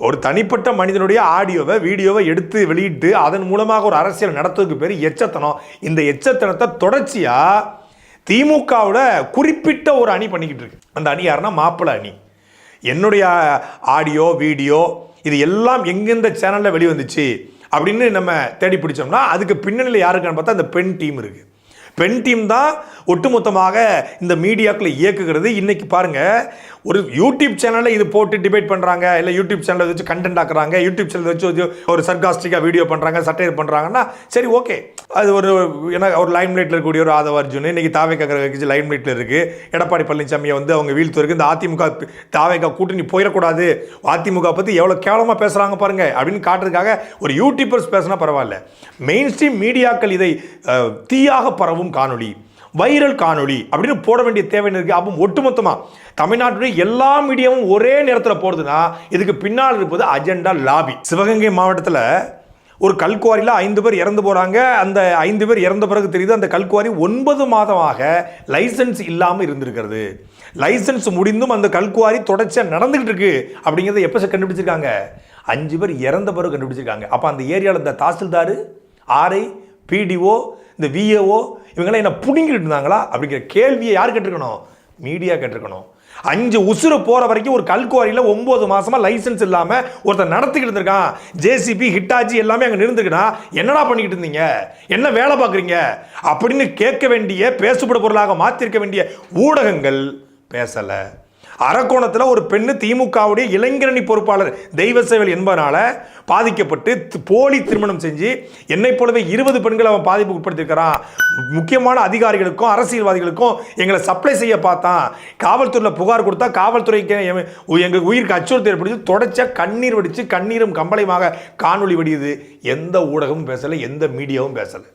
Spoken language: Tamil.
ஒரு தனிப்பட்ட மனிதனுடைய ஆடியோவை வீடியோவை எடுத்து வெளியிட்டு அதன் மூலமாக ஒரு அரசியல் நடத்துவதற்கு பேர் எச்சத்தனம். இந்த எச்சத்தனத்தை தொடர்ச்சியாக திமுகவோட குறிப்பிட்ட ஒரு அணி பண்ணிக்கிட்டு இருக்கு. அந்த அணி யாருன்னா மாப்பிள்ளை அணி. என்னுடைய ஆடியோ வீடியோ இது எல்லாம் எங்கெந்த சேனலில் வெளிவந்துச்சு அப்படின்னு நம்ம தேடி பிடிச்சோம்னா அதுக்கு பின்னணியில் யாருக்கான்னு பார்த்தா அந்த பெண் டீம் இருக்குது. பெண் டீம் தான் ஒட்டுமொத்தமாக இந்த மீடியாக்களை இயக்குகிறது. இன்றைக்கி பாருங்கள், ஒரு யூடியூப் சேனலில் இது போட்டு டிபேட் பண்ணுறாங்க, இல்லை யூடியூப் சேனலை வச்சு கண்டென்ட் ஆக்குறாங்க, யூடியூப் சேனல் வச்சு ஒரு சர்காஸ்டிக்காக வீடியோ பண்ணுறாங்க, சட்டையர் பண்ணுறாங்கன்னா சரி ஓகே, அது ஒரு ஏன்னா ஒரு லைம் லைட்டில் இருக்கக்கூடிய ஒரு ஆதவ அர்ஜுன் இன்றைக்கி தாவேக்கா கட்சி லைம் லைட்டில் இருக்குது. எடப்பாடி பழனிசாமியை வந்து அவங்க வீழ்த்துவதற்கு இந்த அதிமுக தாவேக்கா கூட்டணி போயிடக்கூடாது, அதிமுக பற்றி எவ்வளோ கேவலமாக பேசுகிறாங்க பாருங்கள் அப்படின்னு காட்டுறதுக்காக ஒரு யூடியூபர்ஸ் பேசினா பரவாயில்ல. மெயின் ஸ்ட்ரீம் மீடியாக்கள் இதை தீயாக பரவும் காணொளி, வைரல் காணொளி அப்படின்னு போட வேண்டிய தேவை இருக்கு. அப்போ ஒட்டுமொத்தமாக தமிழ்நாட்டுடைய எல்லா மீடியாவும் ஒரே நேரத்தில் போடுதுன்னா இதுக்கு பின்னால் இருப்பது அஜெண்டா லாபி. சிவகங்கை மாவட்டத்தில் ஒரு கல்குவாரியில் 5 பேர் இறந்து போகிறாங்க. அந்த 5 பேர் இறந்த பிறகு தெரியுது அந்த கல்குவாரி 9 மாதமாக லைசன்ஸ் இல்லாமல் இருந்திருக்கிறது. லைசன்ஸ் முடிந்தும் அந்த கல்குவாரி தொடர்ச்சியாக நடந்துகிட்டு இருக்கு அப்படிங்கிறத எப்போ கண்டுபிடிச்சிருக்காங்க? 5 பேர் இறந்த பிறகு கண்டுபிடிச்சிருக்காங்க. அப்போ அந்த ஏரியாவில் இந்த தாசில்தார், ஆர்ஐ, பிடிஓ, இந்த விஏஓ இவங்கெல்லாம் என்ன புடுங்கிட்டு இருந்தாங்களா அப்படிங்கிற கேள்வியை யார் கேட்டிருக்கணும்? மீடியா கேட்டிருக்கணும். 5 உசுறு போகிற வரைக்கும் ஒரு கல்குவாரியில் 9 மாதமாக லைசன்ஸ் இல்லாமல் ஒருத்தர் நடத்திக்கிட்டு இருந்திருக்கான். ஜேசிபி, ஹிட்டாச்சி எல்லாமே அங்கே நிறுந்துக்குன்னா என்னடா பண்ணிக்கிட்டு இருந்தீங்க, என்ன வேலை பார்க்குறீங்க அப்படின்னு கேட்க வேண்டிய, பேசுபட பொருளாக மாற்றிருக்க வேண்டிய ஊடகங்கள் பேசலை. அரக்கோணத்தில் ஒரு பெண்ணு திமுகவுடைய இளைஞரணி பொறுப்பாளர் தெய்வசேவல் என்பதனால பாதிக்கப்பட்டு போலி திருமணம் செஞ்சு என்னை போலவே 20 பெண்களை அவன் பாதிப்புக்கு உட்படுத்திருக்கிறான். முக்கியமான அதிகாரிகளுக்கும் அரசியல்வாதிகளுக்கும் எங்களை சப்ளை செய்ய பார்த்தான். காவல்துறையில் புகார் கொடுத்தா காவல்துறைக்கு எங்கள் உயிருக்கு அச்சுறுத்தல் ஏற்படுத்தி தொடச்ச கண்ணீர் வடித்து கண்ணீரும் கம்பளையுமாக காணொலி வடியுது. எந்த ஊடகமும் பேசலை, எந்த மீடியாவும் பேசலை.